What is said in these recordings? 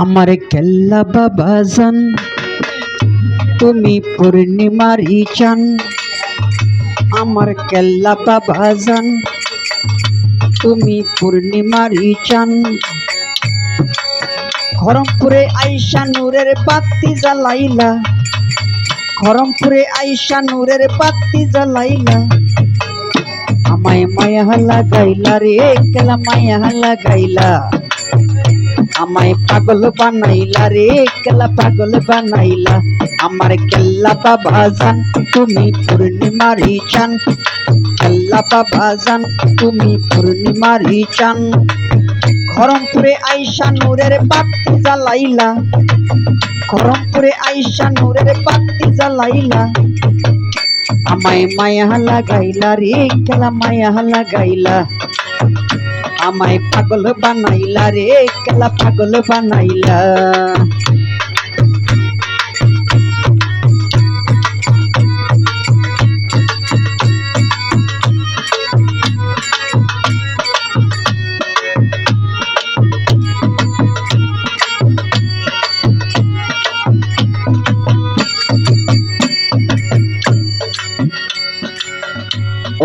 আমার কেল্লা বাবাজান তুমি পূর্ণিমারি চান। আমার কেল্লা বাবাজান তুমি পূর্ণিমারি চান। খরমপুরে আইসা নূরের বাতি জ্বালাইলা, খরমপুরে আইসা নূরের বাতি জ্বালাইলা। আমায় মায়া লাগাইলা রে কেলা মায়া লাগাইলা। আমায় পাগল বানাইলা রে কেলা পাগল বানাইলা। আমার কেল্লা বাবাজান তুমি পূর্ণিমারি চান। কেল্লা বাবাজান তুমি পূর্ণিমারি চান। খরমপুরে আইসা নূরের বাতি জ্বালাইলা, খরমপুরে আইসা নূরের বাতি জ্বালাইলা। আমায় মায়া লাগাইলা রে কেলা মায়া লাগাইলা। আমায় পাগল বানাইলা রে কেলা পাগল বানাইলা।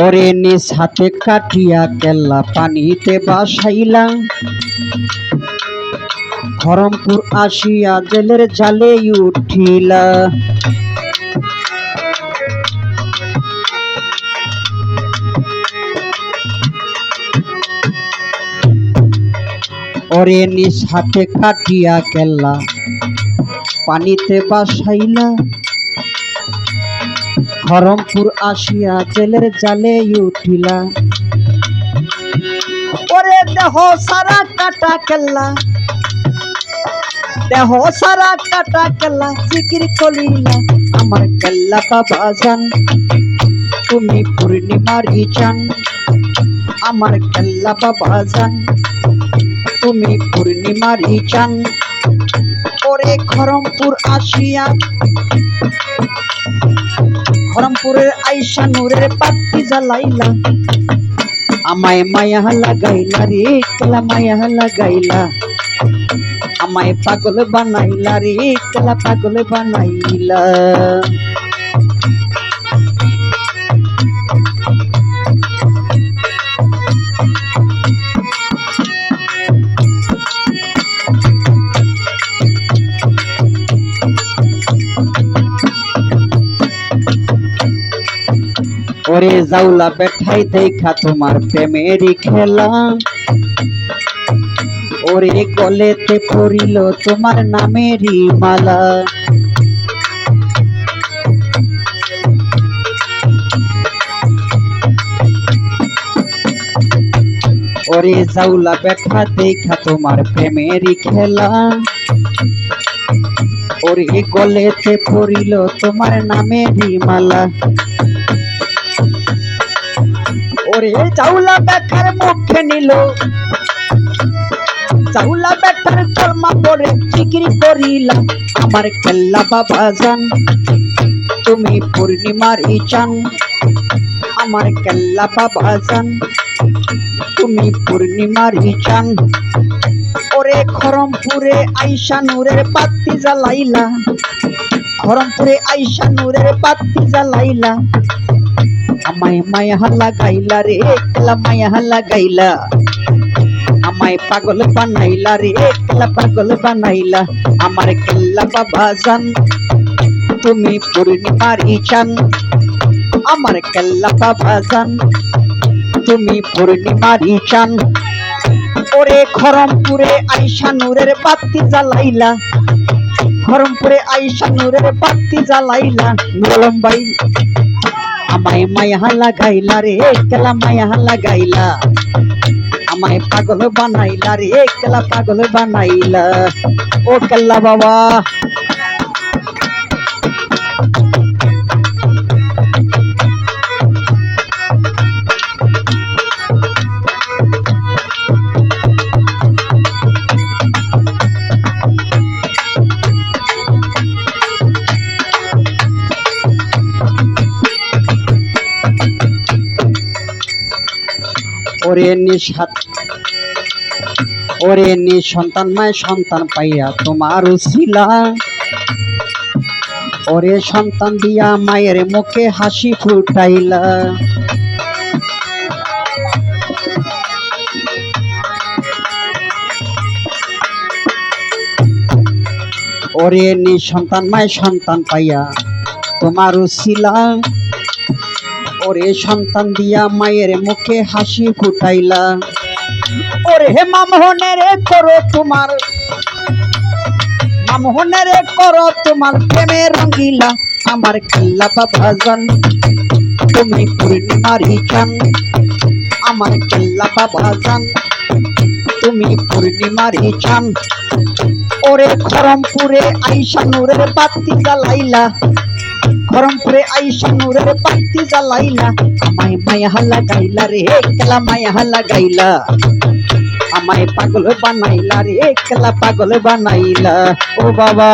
ওরে নিজ হাতে কাটিয়া কেল্লা পানিতে বাসাইলা। খরমপুর আসিয়া জেলের জালে উঠিলা। ওরে নিজ হাতে কাটিয়া কেল্লা পানিতে বাসাইলা। খরমপুর আসিয়া জেলের জালে উঠিলা। ওরে দেহ সারা কাটা কেল্লা, দেহ সারা কাটা কেল্লা জিকির করিলা। আমার কেল্লা বাবাজান তুমি পূর্ণিমারি চান। আমার কেল্লা বাবাজান তুমি পূর্ণিমারি চান। ওরে খরমপুর আসিয়া, খরমপুরের আইসা নূরের বাতি জ্বালাইলা। আমায় মায়া লাগাইলা রে কেলা মায়া লাগাইলা। আমায় পাগল বানাইলা রে কেলা পাগল বানাইলা। ওরে জাউলা বেঠাই দেখা তোমার প্রেমেরই খেলা। ওরে গলেতে পড়িল তোমার নামেরই মালা। ওরে জাউলা বেঠা দেখা তোমার প্রেমেরই খেলা। ওরে গলেতে পড়িল তোমার নামেরই মালা। ওরে চাউলা বেটার মুখে নিল, চাউলা বেটার কলমা পড়ে জিকির করিলা। আমার কেল্লা বাবাজান তুমি পূর্ণিমারি চান। আমার কেল্লা বাবাজান তুমি পূর্ণিমারি চান। ওরে খরমপুরে আইসা নূরের বাতি জ্বালাইলা, খরমপুরে আইসা নূরের বাতি জ্বালাইলা। আমায় মায়া লাগাইলা রে কেলা মায়া লাগাইলা। আমায় পাগল বানাইলা রে কেলা পাগল বানাইলা। আমার কেল্লা বাবাজান তুমি পূর্ণিমারি চান। আমার কেল্লা বাবাজান তুমি পূর্ণিমারি চান। ওরে খরমপুরে আইসা নূরের বাতি জ্বালাইলা, খরমপুরে আইসা নূরের বাতি জ্বালাইলা। নুরুল ভাই আমায় মায়া লাগাইলা রে কেলা মায়া লাগাইলা। আমায় পাগল বানাইলা রে কেলা পাগল বানাইলা। ও কেল্লা বাবা ওরে নিজ ওরে নিঃসন্তান মায় সন্তান পাইয়া তোমার উছিলা, ওরে সন্তান দিয়া মায়ের মুখে হাসি ফুটাইলা। ওরে নিঃসন্তান মায় সন্তান পাইয়া তোমার উছিলা, ওরে সন্তান দিয়া মায়ের মুখে হাসি ফুটাইলা। ওরে হে মামহনেরে করো তোমার, মামহনেরে করো তোমার প্রেমের রঙ্গিলা। আমার কেল্লা বাবা জান তুমি পূর্ণিমারি চান, আমার কেল্লা বাবা জান তুমি পূর্ণিমারি চান। ওরে খরমপুরে আইসা নূরের বাতি জ্বালাইলা, খরমপুরে আইসা নূরের বাতি জ্বালাইলা। আমায় মায়া লাগাইলা রে কেলা মায়া লাগাইলা, আমায় পাগল বানাইলা রে কেলা পাগল বানাইলা। ও বাবা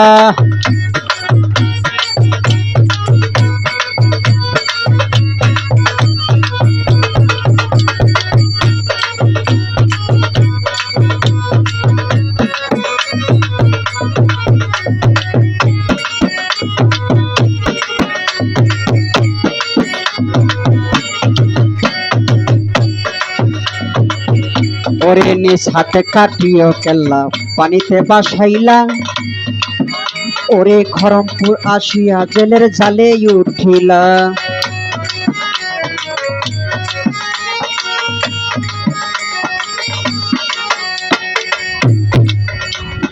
ওরে নিজ হাতে কাটিও কেল্লা পানিতে বাসাইলা, ওরে খরমপুর আসিয়া জেলের জালে উঠিলা।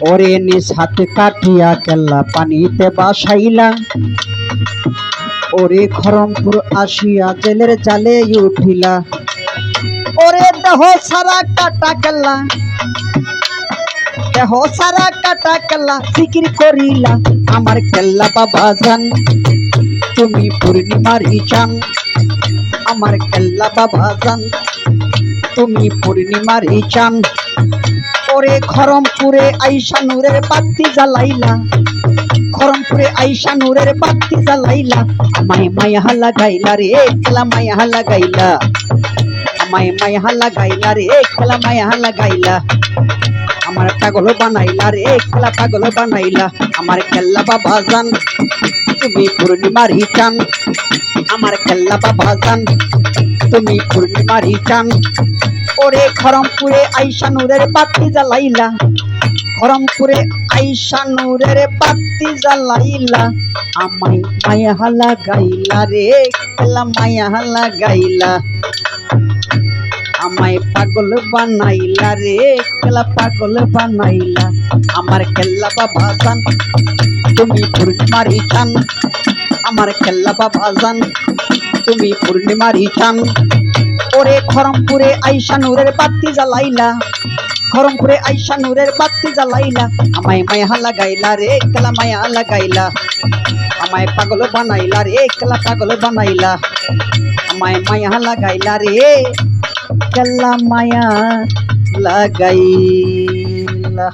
ওরে নিজ হাতে কাটিয়া কেল্লা পানিতে বাসাইলা, ওরে খরমপুর আসিয়া জেলের জালে উঠিলা। ওরে দেহ সারা কাটা কেল্লা, দেহ সারা কাটা কেল্লা জিকির করিলা। আমার কেল্লা বাবা জান তুমি পূর্ণিমারি চান, আমার কেল্লা বাবা জান তুমি পূর্ণিমারি চান। ওরে খরমপুরে আইসা নূরের বাতি জ্বালাইলা, খরমপুরে আইসা নূরের বাতি জ্বালাইলা। আমায় মায়া লাগাইলা রে কেলা মায়া লাগাইলা, আমায় মায়া লাগাইলা রে কেলা মায়া লাগাইলা। আমার পাগল বানাইলা রে কেলা পাগল বানাইলা। আমার কেল্লা বাবা জান তুমি পূর্ণিমারি চান, আমার কেল্লা বাবা জান তুমি পূর্ণিমারি চান। ওরে খরমপুরে আইসা নূরের বাতি জ্বালাইলা, খরমপুরে আইসা নূরের বাতি জ্বালাইলা। আমায় মায়া লাগাইলা রে কেলা মায়া লাগাইলা, আমায় পাগল বানাইলা রে কেলা পাগল বানাইলা। আমার কেল্লা বাবা জান তুমি পূর্ণিমারি চান, আমার কেল্লা বাবা জান তুমি পূর্ণিমারি চান। ওরে খরমপুরে আইসা নূরের বাতি জ্বালাইলা, খরমপুরে আইসা নূরের বাতি জ্বালাইলা। আমায় মায়া লাগাইলা রে কেলা মায়া লাগাইলা, আমায় পাগল বানাইলা রে কেলা পাগল বানাইলা। আমায় মায়া লাগাইলা রে কেলা মায়া লাগাইলা।